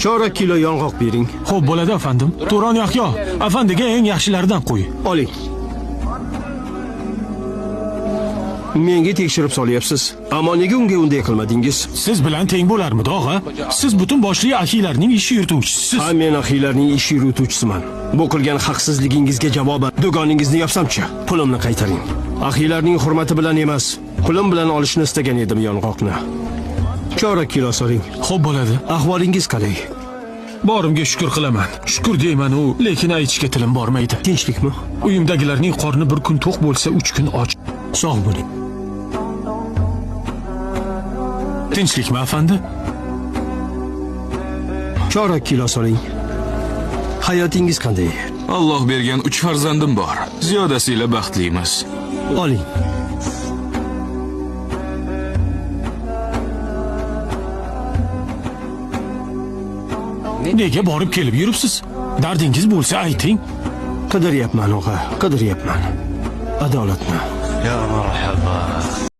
Chorak kilo yong'oq bering. Xo'p bo'ladi afandim. To'ron Yahyo, afandiga eng yaxshilaridan qo'y. Oling. Menga tekshirib solyapsiz. Ammo nega unga unday qilmadingiz? Siz bilan teng bo'larmidi, og'a? Siz butun boshli ahiylarning ish yurituvchisiz. Ha, men ahiylarning ish yurituvchisiman. Bu qilgan haqsizligingizga javoban do'koningizni yopsam-chi, pulimni qaytaring. Ahiylarning hurmati bilan emas, pulim bilan olishni istagan edim yong'oqni. Chorak kilo soling. Xo'p bo'ladi. Ahvolingiz qalay? Borimga shukr qilaman. Shukr deyman-u, lekin aytishga tilim bormaydi. Tinchlikmi? Uyimdagilarning qorni bir kun to'q bo'lsa, 3 kun och. Sog' bo'ling. Tinchlikmi, afandi? Chorak kilo soling. Hayotingiz qanday? Alloh bergan 3 farzandim bor. Ziyodasiga baxtlimiz. Oling. Nega borib kelib yuribsiz? Dardingiz bo'lsa ayting. Qidiryapman, o'g'a, qidiryapman. Adolatni. Ya marhaba.